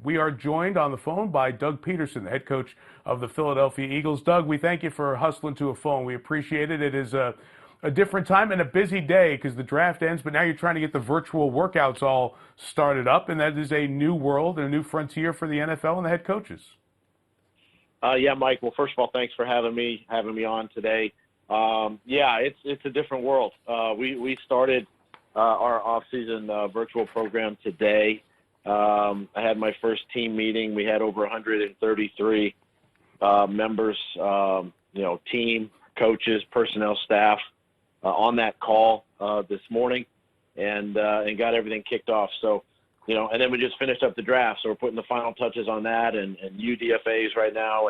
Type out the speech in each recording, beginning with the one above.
We are joined on the phone by Doug Pederson, the head coach of the Philadelphia Eagles. Doug, we thank you for hustling to a phone. We appreciate it. It is a different time and a busy day because the draft ends, but now you're trying to get the virtual workouts all started up, and that is a new world and a new frontier for the NFL and the head coaches. Yeah, Mike. Well, first of all, thanks for having me on today. Yeah, it's a different world. We started our off-season virtual program today. I had my first team meeting. We had over 133 members, team, coaches, personnel, staff on that call this morning, and got everything kicked off. So, and then we just finished up the draft. So we're putting the final touches on that and UDFAs right now.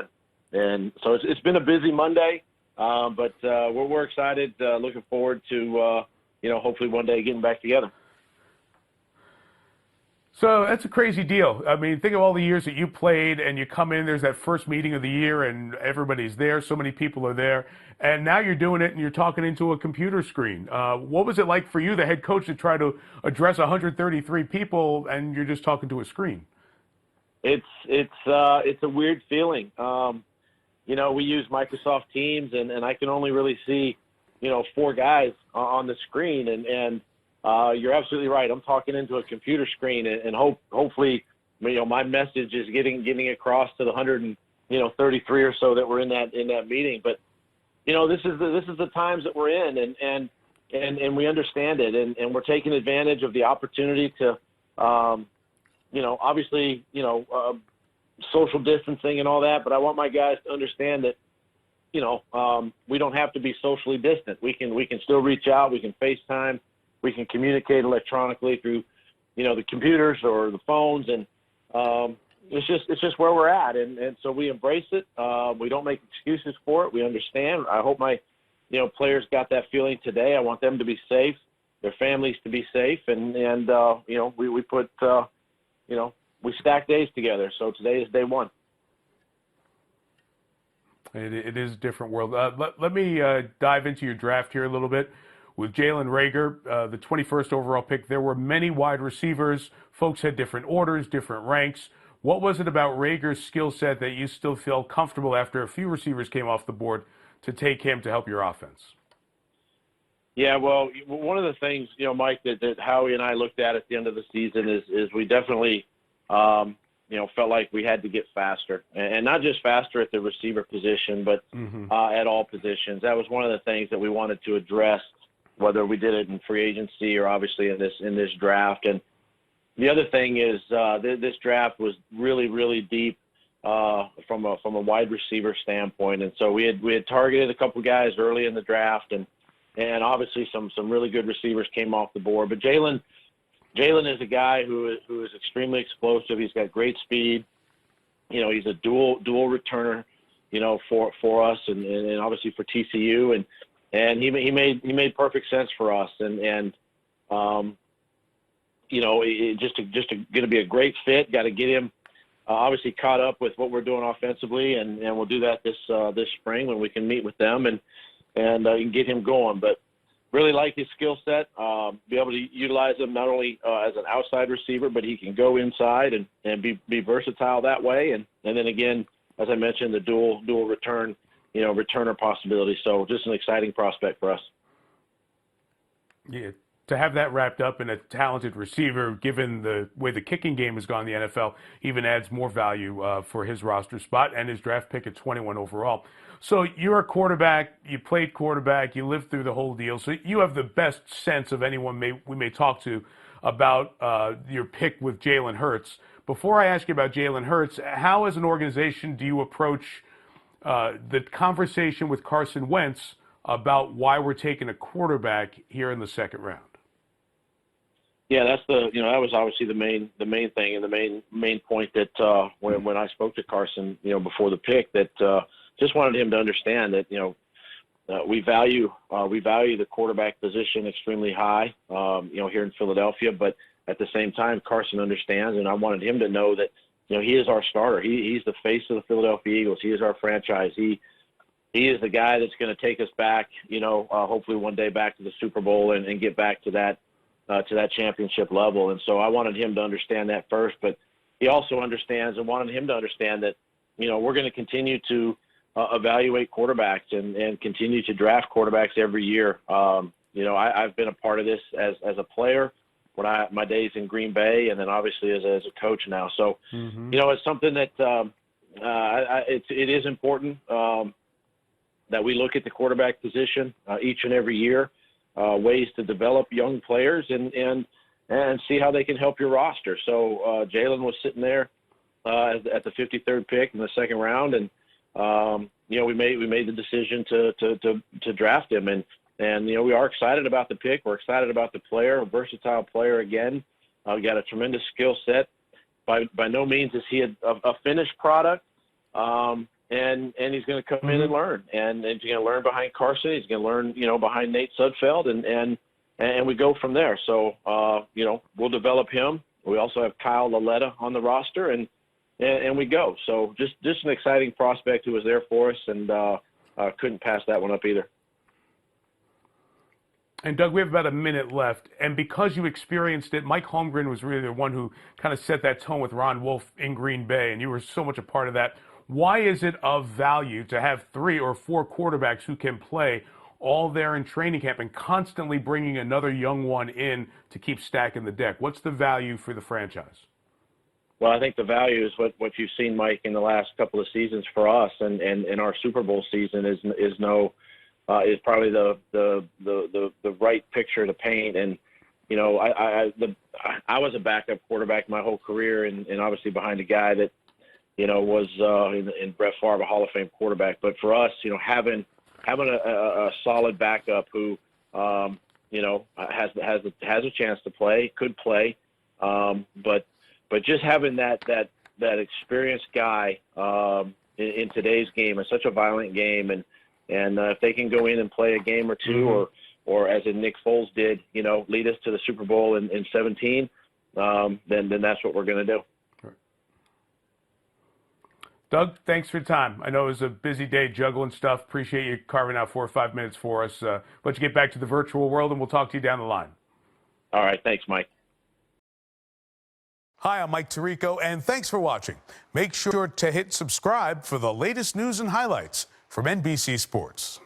And so it's been a busy Monday, but we're excited, looking forward to, hopefully one day getting back together. So that's a crazy deal. I mean, think of all the years that you played and you come in, there's that first meeting of the year and everybody's there, so many people are there, and now you're doing it and you're talking into a computer screen. What was it like for you, the head coach, to try to address 133 people and you're just talking to a screen? It's a weird feeling. We use Microsoft Teams and I can only really see, 4 guys on the screen and you're absolutely right. I'm talking into a computer screen, and hopefully, my message is getting across to the 133 or so that were in that meeting. But this is the times that we're in, and we understand it, and we're taking advantage of the opportunity to, obviously, social distancing and all that. But I want my guys to understand that, we don't have to be socially distant. We can still reach out. We can FaceTime. We can communicate electronically through, the computers or the phones, and it's just where we're at, and so we embrace it. We don't make excuses for it. We understand. I hope my, players got that feeling today. I want them to be safe, their families to be safe, and we put, we stack days together. So today is day one. It is a different world. Let me dive into your draft here a little bit. With Jalen Reagor, the 21st overall pick, there were many wide receivers. Folks had different orders, different ranks. What was it about Reagor's skill set that you still feel comfortable after a few receivers came off the board to take him to help your offense? Yeah, well, one of the things, Mike, that Howie and I looked at the end of the season is we definitely, felt like we had to get faster, and not just faster at the receiver position, but at all positions. That was one of the things that we wanted to address, whether we did it in free agency or obviously in this draft. And the other thing is this draft was really, really deep from a wide receiver standpoint. And so we had targeted a couple guys early in the draft, and obviously some really good receivers came off the board. But Jalen is a guy who is extremely explosive. He's got great speed. He's a dual returner, for us and obviously for TCU. And he made perfect sense for us, and just going to be a great fit. Got to get him obviously caught up with what we're doing offensively, and we'll do that this spring when we can meet with them and get him going. But really like his skill set, be able to utilize him not only as an outside receiver, but he can go inside and be versatile that way. And then again, as I mentioned, the dual return. Returner possibility. So just an exciting prospect for us. Yeah, to have that wrapped up in a talented receiver, given the way the kicking game has gone in the NFL, even adds more value for his roster spot and his draft pick at 21 overall. So you're a quarterback, you played quarterback, you lived through the whole deal, so you have the best sense of anyone we may talk to about your pick with Jalen Hurts. Before I ask you about Jalen Hurts, how as an organization do you approach the conversation with Carson Wentz about why we're taking a quarterback here in the second round? Yeah, that's that was obviously the main thing and the main point that when I spoke to Carson, before the pick, that just wanted him to understand that we value the quarterback position extremely high, here in Philadelphia, but at the same time, Carson understands, and I wanted him to know that he is our starter. He's the face of the Philadelphia Eagles. He is our franchise. He is the guy that's going to take us back, hopefully one day back to the Super Bowl and get back to that championship level. And so I wanted him to understand that first. But he also understands and wanted him to understand that, we're going to continue to evaluate quarterbacks and continue to draft quarterbacks every year. I've been a part of this as a player when my days in Green Bay, and then obviously as a coach now. So, it's something that it is important that we look at the quarterback position each and every year, ways to develop young players and see how they can help your roster. So Jalen was sitting there at the 53rd pick in the second round, and we made the decision to draft him, and we are excited about the pick. We're excited about the player, a versatile player again. Got a tremendous skill set. By no means is he a finished product, and he's going to come in and learn, and he's going to learn behind Carson. He's going to learn, behind Nate Sudfeld, and we go from there. So, we'll develop him. We also have Kyle Laletta on the roster, and we go. So just an exciting prospect who was there for us, and couldn't pass that one up either. And Doug, we have about a minute left, and because you experienced it, Mike Holmgren was really the one who kind of set that tone with Ron Wolf in Green Bay, and you were so much a part of that. Why is it of value to have 3 or 4 quarterbacks who can play all there in training camp and constantly bringing another young one in to keep stacking the deck? What's the value for the franchise? Well, I think the value is what you've seen, Mike, in the last couple of seasons for us, and our Super Bowl season is probably the right picture to paint. And I was a backup quarterback my whole career, and obviously behind a guy that was in Brett Favre, a Hall of Fame quarterback. But for us, having a solid backup who has a chance to play, could play, but just having that experienced guy in today's game, is such a violent game, and if they can go in and play a game or two, or as in Nick Foles did, lead us to the Super Bowl in 17, then that's what we're going to do. Doug, thanks for your time. I know it was a busy day juggling stuff. Appreciate you carving out 4 or 5 minutes for us. Let you get back to the virtual world, and we'll talk to you down the line. All right. Thanks, Mike. Hi, I'm Mike Tirico, and thanks for watching. Make sure to hit subscribe for the latest news and highlights from NBC Sports.